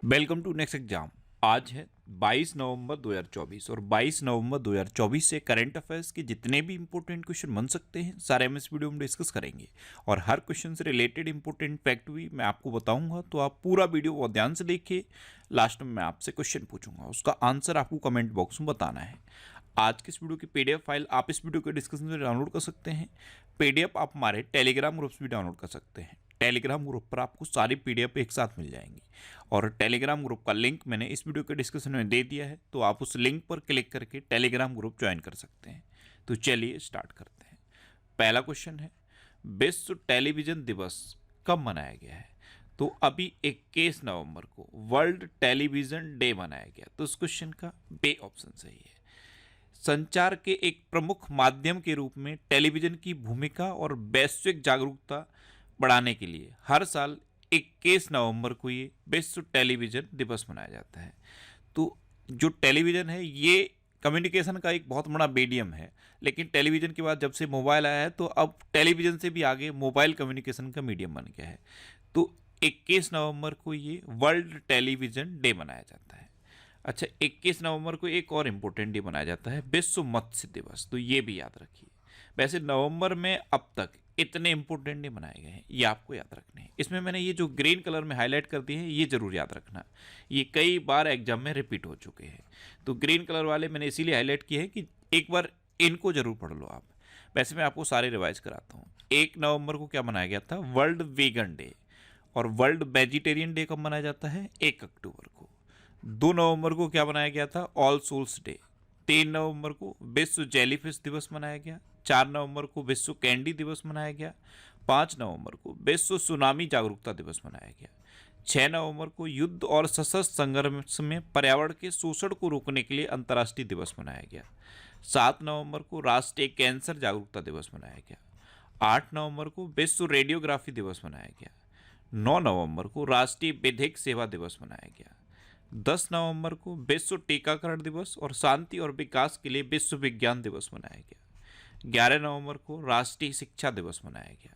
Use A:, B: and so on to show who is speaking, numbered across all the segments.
A: Welcome to next exam. आज है 22 नवंबर 2024 और 22 नवंबर 2024 से करंट अफेयर्स के जितने भी इंपॉर्टेंट क्वेश्चन बन सकते हैं सारे हम इस वीडियो में डिस्कस करेंगे और हर क्वेश्चन से रिलेटेड इंपॉर्टेंट फैक्ट भी मैं आपको बताऊंगा। तो आप पूरा वीडियो बहुत ध्यान से देखिए। लास्ट में मैं आपसे क्वेश्चन पूछूंगा, उसका आंसर आपको कमेंट बॉक्स में बताना है। आज के इस वीडियो की पीडीएफ फाइल आप इस वीडियो के डिस्क्रिप्शन में डाउनलोड कर सकते हैं। पीडीएफ आप हमारे टेलीग्राम ग्रुप्स भी डाउनलोड कर सकते हैं। टेलीग्राम ग्रुप पर आपको सारी पीडीएफ एक साथ मिल जाएंगी और टेलीग्राम ग्रुप का लिंक मैंने इस वीडियो के डिस्क्रिप्शन में दे दिया है, तो आप उस लिंक पर क्लिक करके टेलीग्राम ग्रुप ज्वाइन कर सकते हैं। तो चलिए स्टार्ट करते हैं। पहला क्वेश्चन है, विश्व टेलीविजन दिवस कब मनाया गया है? तो अभी 21 नवंबर को वर्ल्ड टेलीविजन डे मनाया गया। तो इस क्वेश्चन का बे ऑप्शन सही है। संचार के एक प्रमुख माध्यम के रूप में टेलीविजन की भूमिका और वैश्विक जागरूकता बढ़ाने के लिए हर साल 21 नवंबर को ये विश्व टेलीविजन दिवस मनाया जाता है। तो जो टेलीविज़न है ये कम्युनिकेशन का एक बहुत बड़ा मीडियम है, लेकिन टेलीविज़न के बाद जब से मोबाइल आया है तो अब टेलीविज़न से भी आगे मोबाइल कम्युनिकेशन का मीडियम बन गया है। तो 21 नवंबर को ये वर्ल्ड टेलीविज़न डे मनाया जाता है। अच्छा, 21 नवंबर को एक और इम्पोर्टेंट डे मनाया जाता है, विश्व मत्स्य दिवस। तो ये भी याद रखिए। वैसे नवंबर में अब तक इतने इंपॉर्टेंट डे मनाए गए हैं, ये आपको याद रखने हैं। इसमें मैंने ये जो ग्रीन कलर में हाईलाइट कर दिए हैं ये जरूर याद रखना, ये कई बार एग्जाम में रिपीट हो चुके हैं। तो ग्रीन कलर वाले मैंने इसीलिए हाईलाइट किए हैं कि एक बार इनको जरूर पढ़ लो आप। वैसे मैं आपको सारे रिवाइज कराता हूँ। 1 नवंबर को क्या मनाया गया था? World vegan day. और वर्ल्ड वेजिटेरियन डे कब मनाया जाता है? 1 अक्टूबर को। 2 नवंबर को क्या मनाया गया था? All souls day. 3 नवंबर को विश्व जेलीफिश दिवस मनाया गया। 4 नवंबर को विश्व कैंडी दिवस मनाया गया। 5 नवंबर को विश्व सुनामी जागरूकता दिवस मनाया गया। 6 नवंबर को युद्ध और सशस्त्र संघर्ष में पर्यावरण के शोषण को रोकने के लिए अंतर्राष्ट्रीय दिवस मनाया गया। 7 नवंबर को राष्ट्रीय कैंसर जागरूकता दिवस मनाया गया। 8 नवंबर को विश्व रेडियोग्राफी दिवस मनाया गया। 9 नवंबर को राष्ट्रीय विधिक सेवा दिवस मनाया गया। 10 नवंबर को विश्व टीकाकरण दिवस और शांति और विकास के लिए विश्व विज्ञान दिवस मनाया गया। 11 नवंबर को राष्ट्रीय शिक्षा दिवस मनाया गया।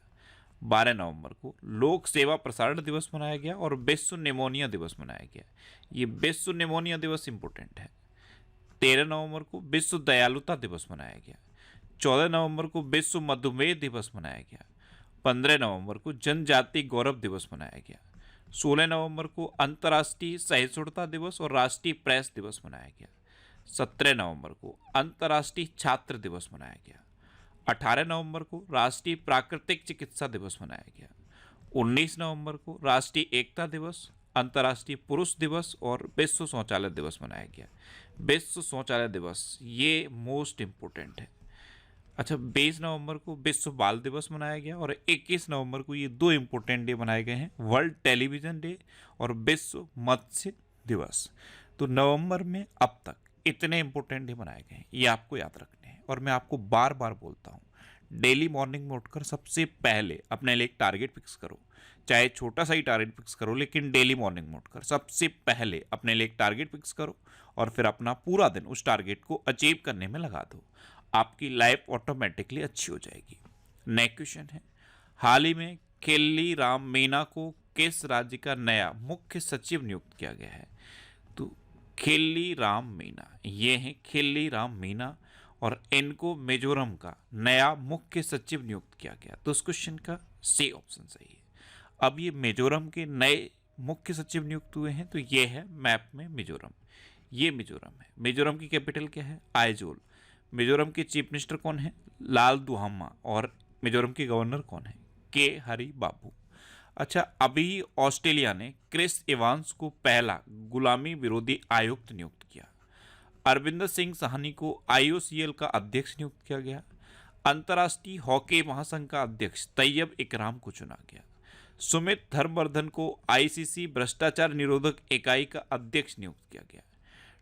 A: 12 नवंबर को लोक सेवा प्रसारण दिवस मनाया गया और विश्व निमोनिया दिवस मनाया गया। ये विश्व निमोनिया दिवस इंपॉर्टेंट है। 13 नवंबर को विश्व दयालुता दिवस मनाया गया। 14 नवंबर को विश्व मधुमेह दिवस मनाया गया। 15 नवंबर को जनजाति गौरव दिवस मनाया गया। 16 नवंबर को अंतर्राष्ट्रीय सहिष्णुता दिवस और राष्ट्रीय प्रेस दिवस मनाया गया। 17 नवंबर को अंतर्राष्ट्रीय छात्र दिवस मनाया गया। 18 नवंबर को राष्ट्रीय प्राकृतिक चिकित्सा दिवस मनाया गया। 19 नवंबर को राष्ट्रीय एकता दिवस, अंतर्राष्ट्रीय पुरुष दिवस और विश्व शौचालय दिवस मनाया गया। विश्व शौचालय दिवस ये मोस्ट इम्पोर्टेंट है। अच्छा, 20 नवंबर को विश्व बाल दिवस मनाया गया और 21 नवंबर को ये 2 इम्पोर्टेंट डे मनाए गए हैं, वर्ल्ड टेलीविजन डे और विश्व मत्स्य दिवस। तो नवंबर में अब तक इतने इंपॉर्टेंट डे मनाए गए हैं, ये आपको याद रखने हैं। और मैं आपको बार बार बोलता हूँ, डेली मॉर्निंग में उठकर सबसे पहले अपने लिए एक टारगेट फिक्स करो, चाहे छोटा सा ही टारगेट फिक्स करो, लेकिन डेली मॉर्निंग में उठकर सबसे पहले अपने लिए एक टारगेट फिक्स करो और फिर अपना पूरा दिन उस टारगेट को अचीव करने में लगा दो। आपकी लाइफ ऑटोमेटिकली अच्छी हो जाएगी। नेक्स्ट क्वेश्चन है, हाल ही में खिल्ली राम मीना को किस राज्य का नया मुख्य सचिव नियुक्त किया गया है? तो खिल्ली राम मीना, ये हैं खिल्ली राम मीना और इनको मिजोरम का नया मुख्य सचिव नियुक्त किया गया। तो इस क्वेश्चन का सी ऑप्शन सही है। अब ये मिजोरम के नए मुख्य सचिव नियुक्त हुए हैं, तो ये है मैप में मिजोरम, ये मिजोरम है। मिजोरम की कैपिटल क्या है? आइजोल। मिजोरम के चीफ मिनिस्टर कौन है? लाल दुहामा। और मिजोरम के गवर्नर कौन है? के हरि बाबू। अच्छा, अभी ऑस्ट्रेलिया ने क्रिस इवांस को पहला गुलामी विरोधी आयुक्त नियुक्त किया। अरविंदर सिंह साहनी को आईओसीएल का अध्यक्ष नियुक्त किया गया। अंतर्राष्ट्रीय हॉकी महासंघ का अध्यक्ष तैयब इकराम को चुना गया। सुमित धर्मवर्धन को आईसीसी भ्रष्टाचार निरोधक इकाई का अध्यक्ष नियुक्त किया गया।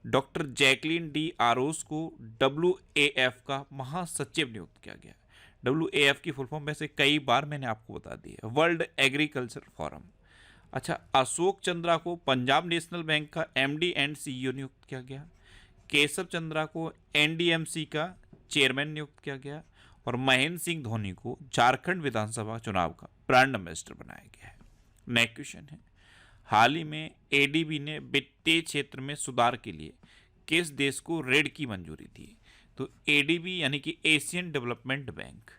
A: डॉक्टर जैकलिन डी आरोस को WAF का महासचिव नियुक्त किया गया। WAF की फुल फॉर्म वैसे कई बार मैंने आपको बता दी है, वर्ल्ड एग्रीकल्चर फोरम। अच्छा, अशोक चंद्रा को पंजाब नेशनल बैंक का MD एंड CEO नियुक्त किया गया। केशव चंद्रा को NDMC का चेयरमैन नियुक्त किया गया और महेंद्र सिंह धोनी को झारखंड विधानसभा चुनाव का ब्रांड एम्बेसडर बनाया गया है। नेक्स्ट क्वेश्चन है, हाल ही में एडीबी ने वित्तीय क्षेत्र में सुधार के लिए किस देश को ऋण की मंजूरी दी? तो एडीबी यानी कि एशियन डेवलपमेंट बैंक,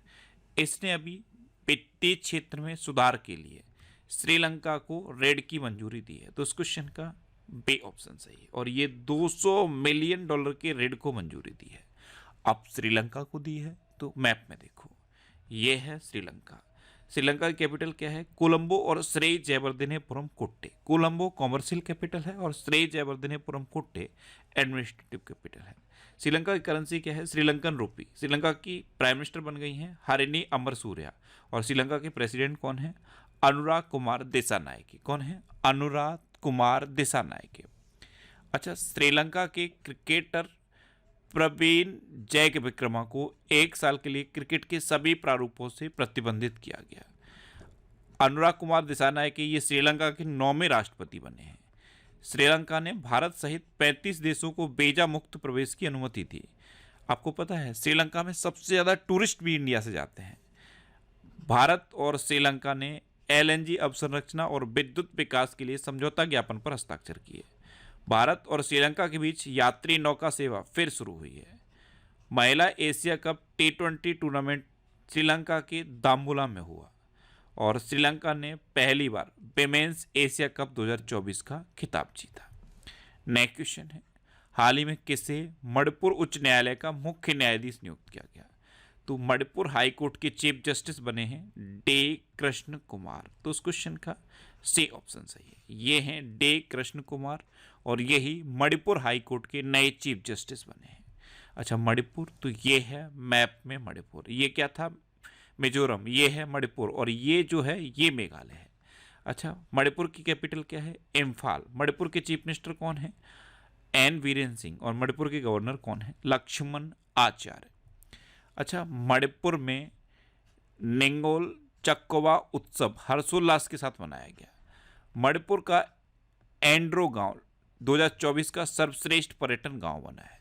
A: इसने अभी वित्तीय क्षेत्र में सुधार के लिए श्रीलंका को ऋण की मंजूरी दी है। तो इस क्वेश्चन का बी ऑप्शन सही है। और ये $200 मिलियन के ऋण को मंजूरी दी है। अब श्रीलंका को दी है, तो मैप में देखो, ये है श्रीलंका। श्रीलंका की कैपिटल क्या है? कोलंबो और श्री जयवर्धनेपुरम कोट्टे। कोलंबो कॉमर्शियल कैपिटल है और श्री जयवर्धनेपुरम कोट्टे एडमिनिस्ट्रेटिव कैपिटल है। श्रीलंका की करेंसी क्या है? श्रीलंकन रूपी। श्रीलंका की प्राइम मिनिस्टर बन गई हैं हरिनी अमरसूर्या। और श्रीलंका के प्रेसिडेंट कौन है? अनुराग कुमार दिसानायके। कौन है? अनुराग कुमार दिसानायके। अच्छा, श्रीलंका के क्रिकेटर प्रवीण जयविक्रमा को 1 साल के लिए क्रिकेट के सभी प्रारूपों से प्रतिबंधित किया गया। अनुराग कुमार दिसानायके ये श्रीलंका के 9वें राष्ट्रपति बने हैं। श्रीलंका ने भारत सहित 35 देशों को वीजा मुक्त प्रवेश की अनुमति दी। आपको पता है श्रीलंका में सबसे ज़्यादा टूरिस्ट भी इंडिया से जाते हैं। भारत और श्रीलंका ने एलएनजी अवसंरचना और विद्युत विकास के लिए समझौता ज्ञापन पर हस्ताक्षर किए। भारत और श्रीलंका के बीच यात्री नौका सेवा फिर शुरू हुई है। महिला Asia cup T20 tournament Sri Lanka के दाम्बुला में हुआ और श्रीलंका ने पहली बार विमेंस एशिया कप 2024 का खिताब जीता। नेक्स्ट क्वेश्चन है, हाल ही में किसे मणिपुर उच्च न्यायालय का मुख्य न्यायाधीश नियुक्त किया गया? तो मणिपुर हाई कोर्ट के चीफ जस्टिस बने हैं डे कृष्ण कुमार। तो उस क्वेश्चन का सी ऑप्शन सही है। ये हैं डे कृष्ण कुमार और यही मणिपुर हाई कोर्ट के नए चीफ जस्टिस बने हैं। अच्छा, मणिपुर, तो ये है मैप में मणिपुर। ये क्या था? मिजोरम। ये है मणिपुर और ये जो है ये मेघालय है। अच्छा, मणिपुर की कैपिटल क्या है? इम्फाल। मणिपुर के चीफ मिनिस्टर कौन है? एन वीरेंद्र सिंह। और मणिपुर के गवर्नर कौन है? लक्ष्मण आचार्य। अच्छा, मणिपुर में निंगोल चक्कोवा उत्सव हर्षोल्लास के साथ मनाया गया। मणिपुर का एंड्रो गांव 2024 का सर्वश्रेष्ठ पर्यटन गांव बना है।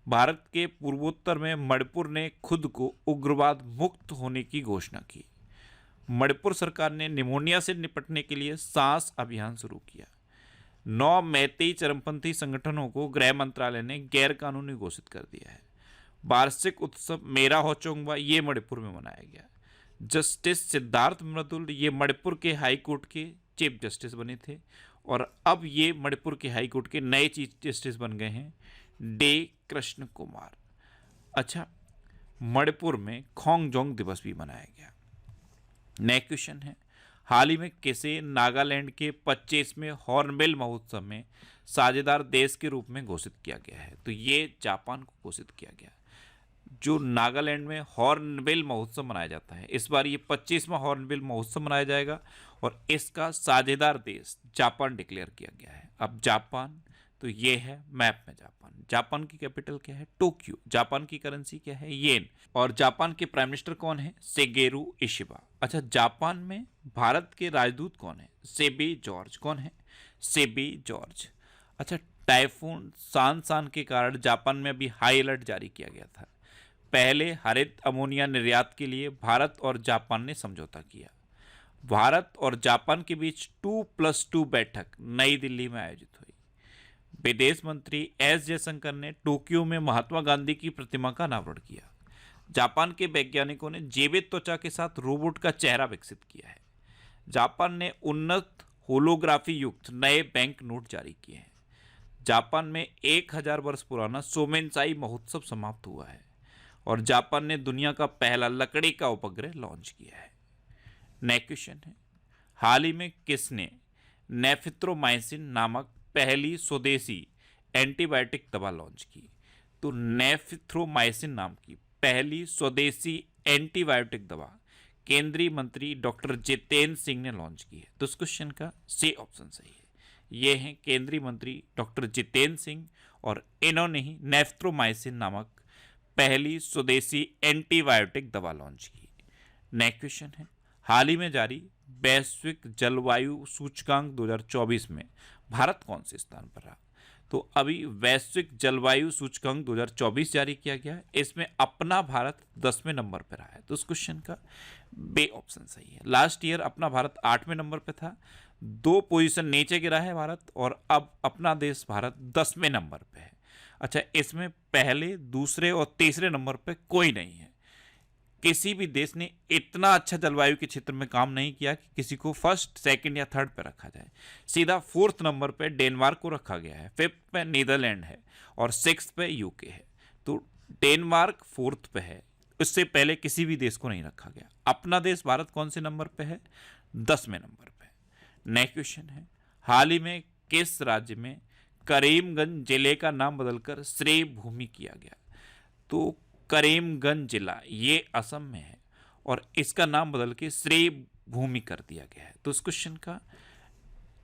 A: भारत के पूर्वोत्तर में मणिपुर ने खुद को उग्रवाद मुक्त होने की घोषणा की। मणिपुर सरकार ने निमोनिया से निपटने के लिए सांस अभियान शुरू किया। 9 मैतेई चरमपंथी संगठनों को गृह मंत्रालय ने गैर कानूनी घोषित कर दिया है। वार्षिक उत्सव मेरा होचोंगवा ये मणिपुर में मनाया गया। जस्टिस सिद्धार्थ मृदुल ये मणिपुर के हाई कोर्ट के चीफ जस्टिस बने थे और अब ये मणिपुर के हाई कोर्ट के नए चीफ जस्टिस बन गए हैं डे कृष्ण कुमार। अच्छा, मणिपुर में खोंगजोंग दिवस भी मनाया गया। नेक्स्ट क्वेश्चन है, हाल ही में किसे नागालैंड के 25वें हॉर्नबिल महोत्सव में साझेदार देश के रूप में घोषित किया गया है? तो ये जापान को घोषित किया गया। जो नागालैंड में हॉर्नबिल महोत्सव मनाया जाता है, इस बार ये 25वां हॉर्नबिल महोत्सव मनाया जाएगा और इसका साझेदार देश जापान डिक्लेयर किया गया है। अब जापान, तो ये है मैप में जापान। जापान की कैपिटल क्या है? टोक्यो। जापान की करेंसी क्या है? येन। और जापान के प्राइम मिनिस्टर कौन है? Shigeru Ishiba. अच्छा, जापान में भारत के राजदूत कौन है? सेबी जॉर्ज। कौन है? सेबी जॉर्ज। अच्छा, टाइफून सांसान के कारण जापान में अभी हाई अलर्ट जारी किया गया था। पहले हरित अमोनिया निर्यात के लिए भारत और जापान ने समझौता किया। भारत और जापान के बीच 2+2 बैठक नई दिल्ली में आयोजित हुई। विदेश मंत्री एस जयशंकर ने टोक्यो में महात्मा गांधी की प्रतिमा का अनावरण किया। जापान के वैज्ञानिकों ने जीवित त्वचा के साथ रोबोट का चेहरा विकसित किया है। जापान ने उन्नत होलोग्राफी युक्त नए बैंक नोट जारी किए हैं। जापान में 1000 वर्ष पुराना सोमेनसाई महोत्सव समाप्त हुआ है और जापान ने दुनिया का पहला लकड़ी का उपग्रह लॉन्च किया है। नेक्स्ट क्वेश्चन है, हाल ही में किसने नेफिथ्रोमाइसिन नामक पहली स्वदेशी एंटीबायोटिक दवा लॉन्च की? तो नेफिथ्रोमाइसिन नाम की पहली स्वदेशी एंटीबायोटिक दवा केंद्रीय मंत्री डॉक्टर जितेंद्र सिंह ने लॉन्च की है। तो इस क्वेश्चन का सी ऑप्शन सही है। ये हैं केंद्रीय मंत्री डॉक्टर जितेंद्र सिंह और इन्होंने ही नेफ्थ्रोमाइसिन नामक पहली स्वदेशी एंटीबायोटिक दवा लॉन्च की। नेक्स्ट क्वेश्चन है, हाल ही में जारी वैश्विक जलवायु सूचकांक 2024 में भारत कौन से स्थान पर रहा? तो अभी वैश्विक जलवायु सूचकांक 2024 जारी किया गया है। इसमें अपना भारत 10वें नंबर पर रहा है। तो उस क्वेश्चन का बे ऑप्शन सही है। लास्ट ईयर अपना भारत 8वें नंबर पर था, 2 पोजीशन नीचे गिरा है भारत, और अब अपना देश भारत 10वें नंबर पे है। अच्छा, इसमें पहले, दूसरे और तीसरे नंबर पे कोई नहीं है। किसी भी देश ने इतना अच्छा जलवायु के क्षेत्र में काम नहीं किया कि किसी को फर्स्ट, सेकंड या थर्ड पे रखा जाए। सीधा 4th नंबर पे डेनमार्क को रखा गया है, 5th पे नीदरलैंड है और 6th पे यूके है। तो डेनमार्क 4th पे है, उससे पहले किसी भी देश को नहीं रखा गया। अपना देश भारत कौन से नंबर पे है? 10वें नंबर पे। नेक्स्ट क्वेश्चन है, हाल ही में किस राज्य में करीमगंज जिले का नाम बदलकर श्रेय भूमि किया गया? तो करीमगंज जिला ये असम में है और इसका नाम बदल के श्रेय भूमि कर दिया गया है। तो इस क्वेश्चन का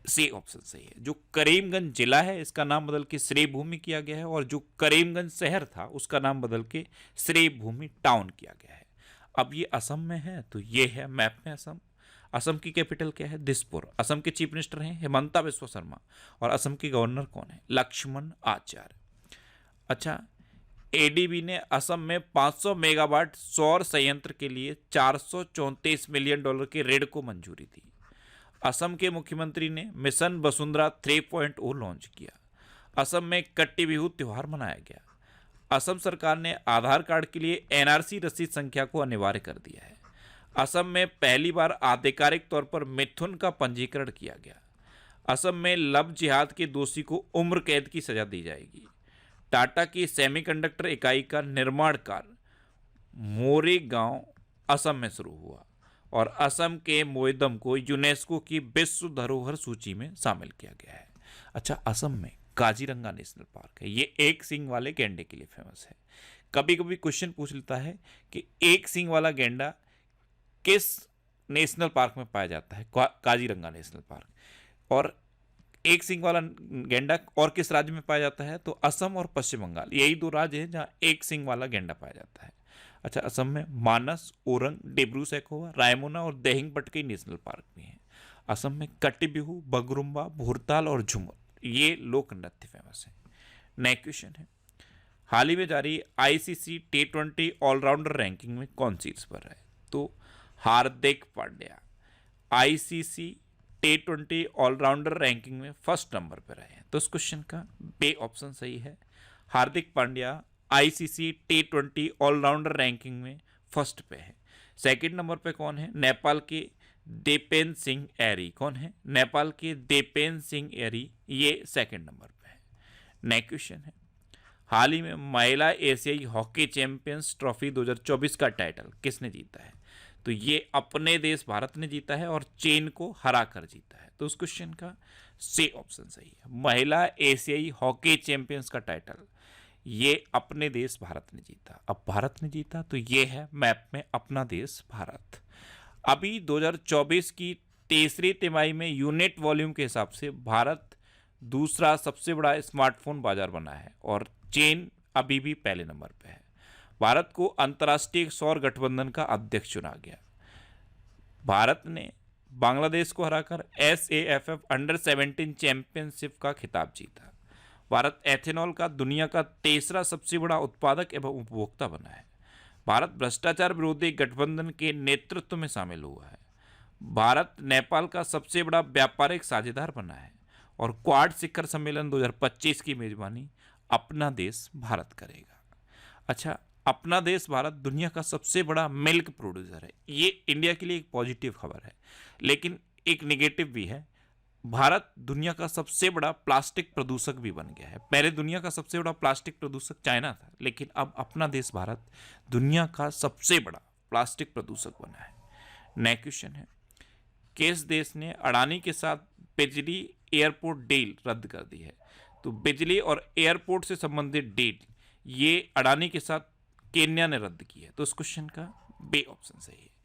A: सी ऑप्शन सही है। जो करीमगंज जिला है इसका नाम बदल के श्रेय भूमि किया गया है, और जो करीमगंज शहर था उसका नाम बदल के श्रेय भूमि टाउन किया गया है। अब ये असम में है, तो ये है मैप में असम। असम की कैपिटल क्या है? दिसपुर। असम के चीफ मिनिस्टर हैं हिमंता बिस्वा शर्मा, और असम के गवर्नर कौन है? लक्ष्मण आचार्य। अच्छा, एडीबी ने असम में 500 मेगावाट सौर संयंत्र के लिए $434 मिलियन के ऋण को मंजूरी दी। असम के मुख्यमंत्री ने मिशन वसुंधरा 3.0 लॉन्च किया। असम में कट्टी बिहू त्यौहार मनाया गया। असम सरकार ने आधार कार्ड के लिए एनआरसी रसीद संख्या को अनिवार्य कर दिया है। असम में पहली बार आधिकारिक तौर पर मिथुन का पंजीकरण किया गया। असम में लव जिहाद के दोषी को उम्र कैद की सजा दी जाएगी। टाटा की सेमीकंडक्टर इकाई का निर्माण कार्य मोरेगांव, असम में शुरू हुआ, और असम के मोइदम को यूनेस्को की विश्व धरोहर सूची में शामिल किया गया है। अच्छा, असम में काजीरंगा नेशनल पार्क है, ये एक सींग वाले गैंडे के लिए फेमस है। कभी कभी क्वेश्चन पूछ लेता है कि एक सींग वाला गैंडा किस नेशनल पार्क में पाया जाता है? Kaziranga national park. और एक सींग वाला गैंडा और किस राज्य में पाया जाता है? तो असम और पश्चिम बंगाल, यही 2 राज्य हैं जहां एक सींग वाला गैंडा पाया जाता है। अच्छा, असम में मानस, ओरंग, डिब्रू सैखोवा, रायमोना और देहिंग पटकई नेशनल पार्क भी हैं। असम में कट्टी बिहू, बगरुम्बा, भोरताल और झुमर, ये लोक नृत्य फेमस है। नेक्स्ट क्वेश्चन है, हाल ही में जारी आईसीसी T20 ऑलराउंडर रैंकिंग में कौन शीर्ष पर है? तो Hardik Pandya ICC T20 all rounder ranking में फर्स्ट नंबर पर रहे हैं। तो इस क्वेश्चन का बे ऑप्शन सही है। Hardik Pandya ICC T20 all rounder ranking में फर्स्ट पे है। सेकंड नंबर पे कौन है? नेपाल के देपेन सिंह एरी। कौन है? नेपाल के देपेन सिंह एरी, ये सेकंड नंबर पे है। नेक्स्ट क्वेश्चन है, हाल ही में महिला एशियाई हॉकी चैंपियंस ट्रॉफी 2024 का टाइटल किसने जीता है? तो ये अपने देश भारत ने जीता है और चीन को हरा कर जीता है। तो उस क्वेश्चन का सी ऑप्शन सही है। महिला एशियाई हॉकी चैंपियंस का टाइटल ये अपने देश भारत ने जीता। अब भारत ने जीता तो ये है मैप में अपना देश भारत। अभी 2024 की तीसरी तिमाही में यूनिट वॉल्यूम के हिसाब से भारत दूसरा सबसे बड़ा स्मार्टफोन बाजार बना है और चीन अभी भी पहले नंबर पे है। भारत को अंतर्राष्ट्रीय सौर गठबंधन का अध्यक्ष चुना गया। भारत ने बांग्लादेश को हराकर SAFF अंडर-17 चैंपियनशिप का खिताब जीता। भारत एथेनॉल का दुनिया का तीसरा सबसे बड़ा उत्पादक एवं उपभोक्ता बना है। भारत भ्रष्टाचार विरोधी गठबंधन के नेतृत्व में शामिल हुआ है। भारत नेपाल का सबसे बड़ा व्यापारिक साझेदार बना है और क्वाड शिखर सम्मेलन 2025 की मेजबानी अपना देश भारत करेगा। अच्छा, अपना देश भारत दुनिया का सबसे बड़ा मिल्क प्रोड्यूसर है। ये इंडिया के लिए एक पॉजिटिव खबर है, लेकिन एक नेगेटिव भी है। भारत दुनिया का सबसे बड़ा प्लास्टिक प्रदूषक भी बन गया है। पहले दुनिया का सबसे बड़ा प्लास्टिक प्रदूषक चाइना था, लेकिन अब अपना देश भारत दुनिया का सबसे बड़ा प्लास्टिक प्रदूषक बना है। नेक्स्ट क्वेश्चन है, किस देश ने अडानी के साथ बिजली एयरपोर्ट डील रद्द कर दी है? तो बिजली और एयरपोर्ट से संबंधित डील ये अडानी के साथ केन्या ने रद्द की है। तो इस क्वेश्चन का बे ऑप्शन सही है।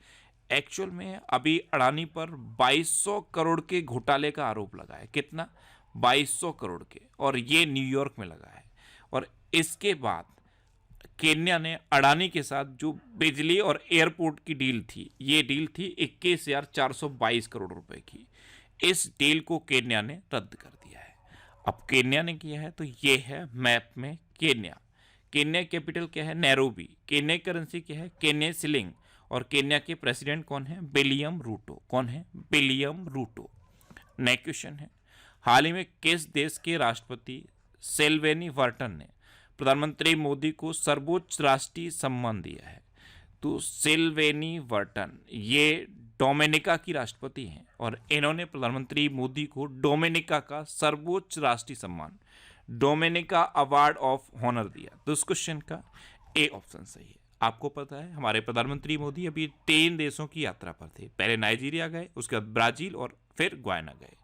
A: एक्चुअल में अभी अडानी पर 2200 करोड़ के घोटाले का आरोप लगा है। कितना? 2200 करोड़ के, और ये न्यूयॉर्क में लगा है। और इसके बाद केन्या ने अडानी के साथ जो बिजली और एयरपोर्ट की डील थी, ये डील थी 21,422 करोड़ रुपए की। इस डील को केन्या ने रद्द कर दिया है। अब केन्या ने किया है तो ये है मैप में केन्या। केन्या कैपिटल क्या है? नैरोबी। केन्या की करेंसी क्या है? Kenya shilling. और केन्या के प्रेसिडेंट कौन है? William Ruto. कौन है? विलियम रूटो। नेक्स्ट क्वेश्चन है, हाल ही में किस देश के राष्ट्रपति सेल्वेनी वर्टन ने प्रधानमंत्री मोदी को सर्वोच्च राष्ट्रीय सम्मान दिया है? तो सेल्वेनी वर्टन ये डोमिनिका की राष्ट्रपति हैं और इन्होंने प्रधानमंत्री मोदी को डोमिनिका का सर्वोच्च राष्ट्रीय सम्मान डोमिनिका अवार्ड ऑफ ऑनर दिया। तो इस क्वेश्चन का ए ऑप्शन सही है। आपको पता है हमारे प्रधानमंत्री मोदी अभी 3 देशों की यात्रा पर थे। पहले नाइजीरिया गए, उसके बाद ब्राजील और फिर गुयाना गए।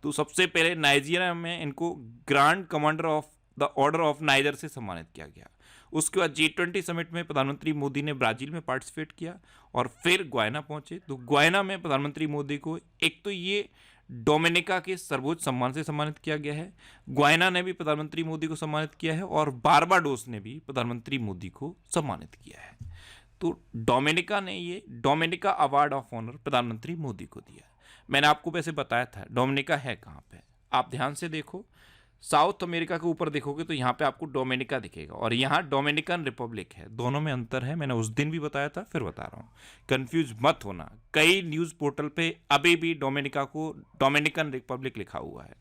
A: तो सबसे पहले नाइजीरिया में इनको grand commander of the order of niger से सम्मानित किया गया। उसके बाद G20 समिट में प्रधानमंत्री मोदी ने ब्राजील में पार्टिसिपेट किया और फिर गुयाना पहुंचे। तो गुयाना में प्रधानमंत्री मोदी को एक तो ये डोमिनिका के सर्वोच्च सम्मान से सम्मानित किया गया है, गुयाना ने भी प्रधानमंत्री मोदी को सम्मानित किया है और बारबाडोस ने भी प्रधानमंत्री मोदी को सम्मानित किया है। तो डोमिनिका ने ये डोमिनिका अवार्ड ऑफ ऑनर प्रधानमंत्री मोदी को दिया। मैंने आपको वैसे बताया था डोमिनिका है कहाँ पे, आप ध्यान से देखो, साउथ अमेरिका के ऊपर देखोगे तो यहाँ पे आपको डोमिनिका दिखेगा और यहाँ डोमिनिकन रिपब्लिक है। दोनों में अंतर है, मैंने उस दिन भी बताया था, फिर बता रहा हूँ, कंफ्यूज मत होना। कई न्यूज़ पोर्टल पे अभी भी डोमिनिका को डोमिनिकन रिपब्लिक लिखा हुआ है।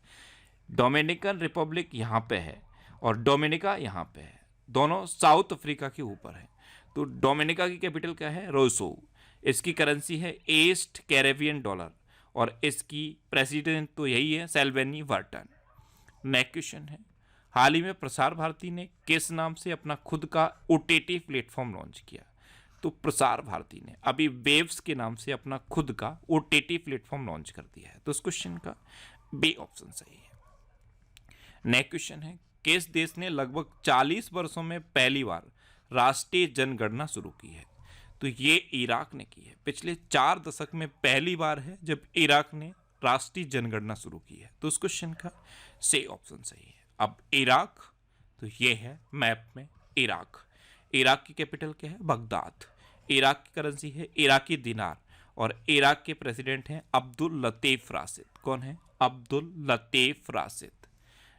A: डोमिनिकन रिपब्लिक यहाँ पे है और डोमिनिका यहाँ पे है, दोनों साउथ अफ्रीका के ऊपर है। तो डोमिनिका की कैपिटल क्या है? रोसो। इसकी करेंसी है ईस्ट कैरेबियन डॉलर और इसकी प्रेसिडेंट तो यही है सेल्वेनी वर्टन। नेक्स्ट क्वेश्चन है, हाल ही में प्रसार भारती ने किस नाम से अपना खुद का OTT प्लेटफॉर्म लॉन्च किया? तो प्रसार भारती ने अभी वेव्स के नाम से अपना खुद का OTT प्लेटफॉर्म लॉन्च कर दिया है। तो इस क्वेश्चन का बी ऑप्शन सही है। नेक्स्ट क्वेश्चन है, किस देश ने लगभग 40 वर्षों में पहली बार राष्ट्रीय जनगणना शुरू की है? तो ये इराक ने की है। पिछले 4 दशक में पहली बार है जब इराक ने राष्ट्रीय जनगणना शुरू की है। तो उस क्वेश्चन का सी ऑप्शन सही है। अब इराक, तो ये है मैप में इराक। इराक की कैपिटल क्या है? बगदाद। इराक की करेंसी है इराकी दिनार और इराक के प्रेसिडेंट हैं अब्दुल लतीफ राशिद। कौन है? अब्दुल लतीफ राशिद।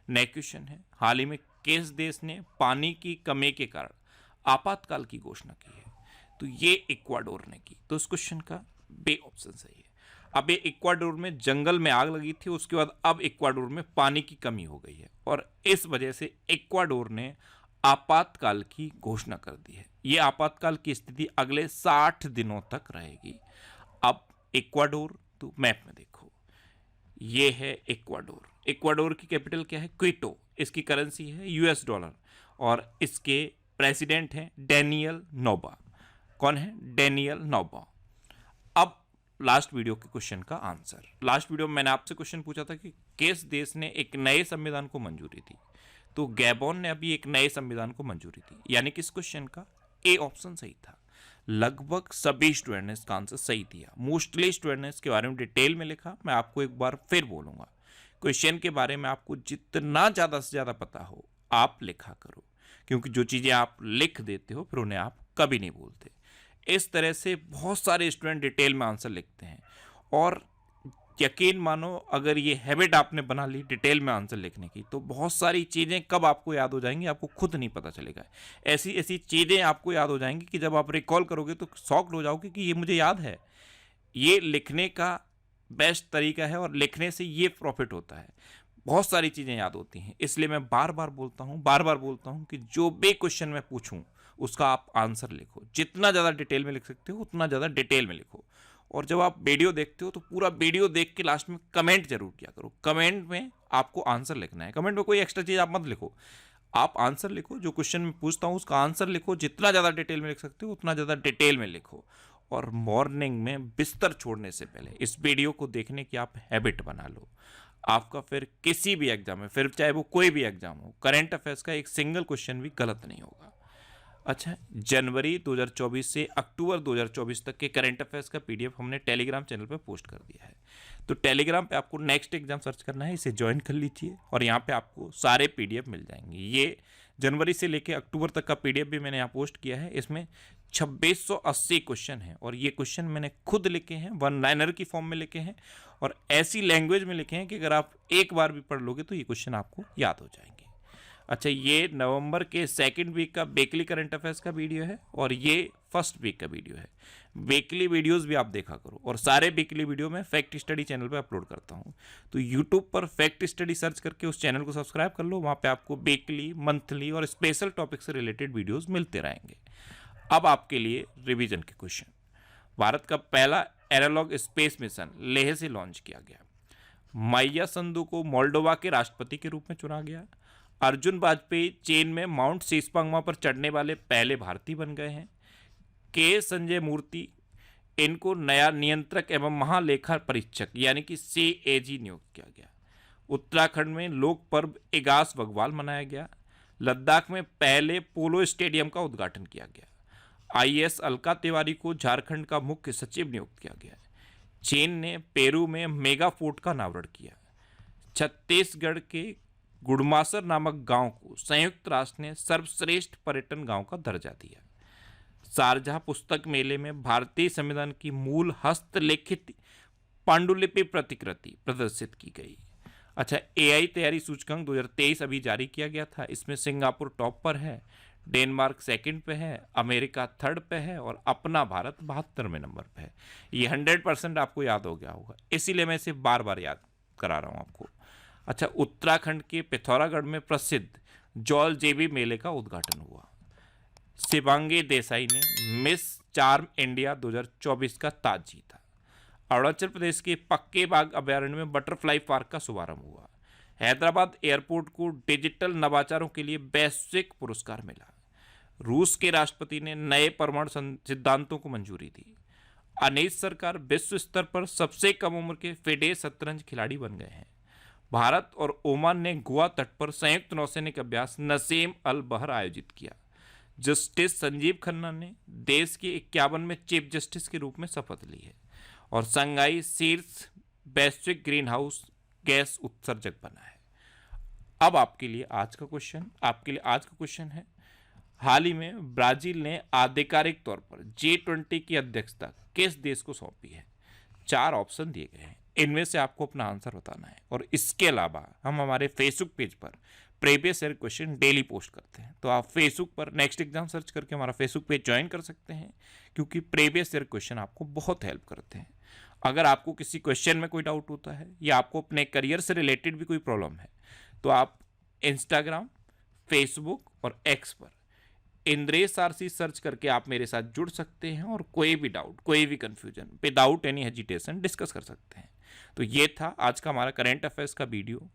A: नेक्स्ट क्वेश्चन है, हाल ही में किस देश ने पानी की कमी के कारण आपातकाल की घोषणा की है? तो ये इक्वाडोर ने की। तो इस क्वेश्चन का बी ऑप्शन सही है। अब ये इक्वाडोर में जंगल में आग लगी थी, उसके बाद अब इक्वाडोर में पानी की कमी हो गई है और इस वजह से इक्वाडोर ने आपातकाल की घोषणा कर दी है। ये आपातकाल की स्थिति अगले 60 दिनों तक रहेगी। अब इक्वाडोर, तो मैप में देखो, ये है इक्वाडोर। इक्वाडोर की कैपिटल क्या है? क्विटो। इसकी करेंसी है US डॉलर और इसके प्रेसिडेंट हैं डेनियल नोबा। कौन है? Daniel nova. अब लास्ट वीडियो के क्वेश्चन का आंसर। लास्ट वीडियो में मैंने आपसे क्वेश्चन पूछा था कि किस देश ने एक नए संविधान को मंजूरी दी? तो गैबोन ने अभी एक नए संविधान को मंजूरी दी, यानी कि इस क्वेश्चन का ए ऑप्शन सही था। लगभग सभी स्टूडेंट ने इसका आंसर सही दिया। मोस्टली स्टूडेंट ने इसके बारे में डिटेल में लिखा। मैं आपको एक बार फिर बोलूंगा, क्वेश्चन के बारे में आपको जितना ज़्यादा से ज़्यादा पता हो आप लिखा करो, क्योंकि जो चीज़ें आप लिख देते हो फिर उन्हें आप कभी नहीं भूलते। इस तरह से बहुत सारे स्टूडेंट डिटेल में आंसर लिखते हैं और यकीन मानो अगर ये हैबिट आपने बना ली डिटेल में आंसर लिखने की, तो बहुत सारी चीज़ें कब आपको याद हो जाएंगी आपको खुद नहीं पता चलेगा। ऐसी ऐसी चीज़ें आपको याद हो जाएंगी कि जब आप रिकॉल करोगे तो शॉक्ड हो जाओगे कि ये मुझे याद है। ये लिखने का बेस्ट तरीका है और लिखने से ये प्रॉफिट होता है। बहुत सारी चीज़ें याद होती हैं, इसलिए मैं बार बार बोलता हूँ कि जो भी क्वेश्चन मैं पूछूँ उसका आप आंसर लिखो। जितना ज़्यादा डिटेल में लिख सकते हो उतना ज़्यादा डिटेल में लिखो। और जब आप वीडियो देखते हो तो पूरा वीडियो देख के लास्ट में कमेंट जरूर किया करो। कमेंट में आपको आंसर लिखना है। कमेंट में कोई एक्स्ट्रा चीज़ आप मत लिखो, आप आंसर लिखो। जो क्वेश्चन मैं पूछता हूँ उसका आंसर लिखो। जितना ज़्यादा डिटेल में लिख सकते हो उतना ज़्यादा डिटेल में लिखो। और मॉर्निंग में बिस्तर छोड़ने से पहले इस वीडियो को देखने की आप हैबिट बना लो। आपका फिर किसी भी एग्जाम में, फिर चाहे वो कोई भी एग्जाम हो, करंट अफेयर्स का एक सिंगल क्वेश्चन भी गलत नहीं होगा। अच्छा, जनवरी 2024 से अक्टूबर 2024 तक के करंट अफेयर्स का PDF हमने टेलीग्राम चैनल पे पोस्ट कर दिया है। तो टेलीग्राम पे आपको नेक्स्ट एग्जाम सर्च करना है, इसे ज्वाइन कर लीजिए और यहाँ पे आपको सारे PDF मिल जाएंगे। ये जनवरी से लेके अक्टूबर तक का PDF भी मैंने यहाँ पोस्ट किया है। इसमें 2680 क्वेश्चन हैं और ये क्वेश्चन मैंने खुद लिखे हैं, 1 लाइनर की फॉर्म में लिखे हैं और ऐसी लैंग्वेज में लिखे हैं कि अगर आप एक बार भी पढ़ लोगे तो ये क्वेश्चन आपको याद हो जाएंगे। अच्छा, ये नवंबर के 2nd वीक का वीकली करंट अफेयर्स का वीडियो है और ये फर्स्ट वीक का वीडियो है। वीकली वीडियोस भी आप देखा करो, और सारे वीकली वीडियो मैं फैक्ट स्टडी चैनल पे अपलोड करता हूँ। तो यूट्यूब पर फैक्ट स्टडी सर्च करके उस चैनल को सब्सक्राइब कर लो, वहाँ पे आपको वीकली, मंथली और स्पेशल टॉपिक से रिलेटेड वीडियोस मिलते रहेंगे। अब आपके लिए रिवीजन के क्वेश्चन। भारत का पहला एनालॉग स्पेस मिशन लेह से लॉन्च किया गया। माइया संधू को मोल्डोवा के राष्ट्रपति के रूप में चुना गया। अर्जुन वाजपेयी चीन में माउंट शीशपंगमा पर चढ़ने वाले पहले भारतीय बन गए हैं। के संजय मूर्ति, इनको नया नियंत्रक एवं महालेखा परीक्षक यानी कि CAG नियुक्त किया गया। उत्तराखंड में लोक पर्व इगास बग्वाल मनाया गया। लद्दाख में पहले पोलो स्टेडियम का उद्घाटन किया गया। IAS अलका तिवारी को झारखंड का मुख्य सचिव नियुक्त किया गया। चीन ने पेरू में मेगा फोर्ट का अनावरण किया। छत्तीसगढ़ के गुड़मासर नामक गांव को संयुक्त राष्ट्र ने सर्वश्रेष्ठ पर्यटन गांव का दर्जा दिया। शारजाह पुस्तक मेले में भारतीय संविधान की मूल हस्तलिखित पांडुलिपि प्रतिकृति प्रदर्शित की गई। अच्छा, AI तैयारी सूचकांक 2023 अभी जारी किया गया था। इसमें सिंगापुर टॉप पर है, डेनमार्क सेकंड पे है, अमेरिका थर्ड पे है और अपना भारत 72वें नंबर पे है। ये 100% आपको याद हो गया होगा, इसीलिए मैं इसे बार बार याद करा रहा हूँ आपको। अच्छा, उत्तराखंड के पिथौरागढ़ में प्रसिद्ध जौल जेबी मेले का उद्घाटन हुआ। शिवांगी देसाई ने मिस चार्म इंडिया 2024 का ताज जीता। अरुणाचल प्रदेश के पक्के बाग अभयारण्य में बटरफ्लाई पार्क का शुभारंभ हुआ। हैदराबाद एयरपोर्ट को डिजिटल नवाचारों के लिए वैश्विक पुरस्कार मिला। रूस के राष्ट्रपति ने नए परमाणु सिद्धांतों को मंजूरी दी। अनीस सरकार विश्व स्तर पर सबसे कम उम्र के फिडे शतरंज खिलाड़ी बन गए हैं। भारत और ओमान ने गोवा तट पर संयुक्त नौसैनिक अभ्यास नसीम अल बहर आयोजित किया। जस्टिस संजीव खन्ना ने देश के 51 में चीफ जस्टिस के रूप में शपथ ली है और संघाई शीर्ष वैश्विक ग्रीन हाउस गैस उत्सर्जक बना है। अब आपके लिए आज का क्वेश्चन है, हाल ही में ब्राजील ने आधिकारिक तौर पर G20 की अध्यक्षता किस देश को सौंपी है? 4 ऑप्शन दिए गए हैं, इनमें से आपको अपना आंसर बताना है। और इसके अलावा हम हमारे फेसबुक पेज पर previous year question daily post करते हैं, तो आप फेसबुक पर नेक्स्ट एग्जाम सर्च करके हमारा फेसबुक पेज ज्वाइन कर सकते हैं, क्योंकि प्रीवियस ईयर क्वेश्चन आपको बहुत हेल्प करते हैं। अगर आपको किसी क्वेश्चन में कोई डाउट होता है या आपको अपने करियर से रिलेटेड भी कोई प्रॉब्लम है, तो आप इंस्टाग्राम, फेसबुक और X पर इंद्रेश RC सर्च करके आप मेरे साथ जुड़ सकते हैं और कोई भी डाउट, कोई भी confusion without any hesitation discuss कर सकते हैं। तो ये था आज का हमारा करंट अफेयर्स का वीडियो।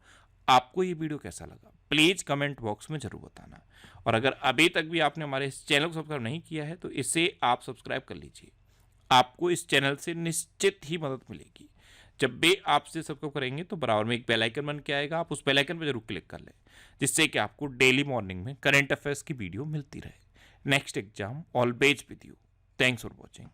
A: आपको ये वीडियो कैसा लगा प्लीज़ कमेंट बॉक्स में जरूर बताना, और अगर अभी तक भी आपने हमारे इस चैनल को सब्सक्राइब नहीं किया है तो इसे आप सब्सक्राइब कर लीजिए। आपको इस चैनल से निश्चित ही मदद मिलेगी। जब भी आपसे सब्सक्राइब करेंगे तो बराबर में एक बेल आइकन बन के आएगा, आप उस बेल आइकन पर जरूर क्लिक कर लें, जिससे कि आपको डेली मॉर्निंग में करंट अफेयर्स की वीडियो मिलती रहे। Next exam always with you. Thanks for watching.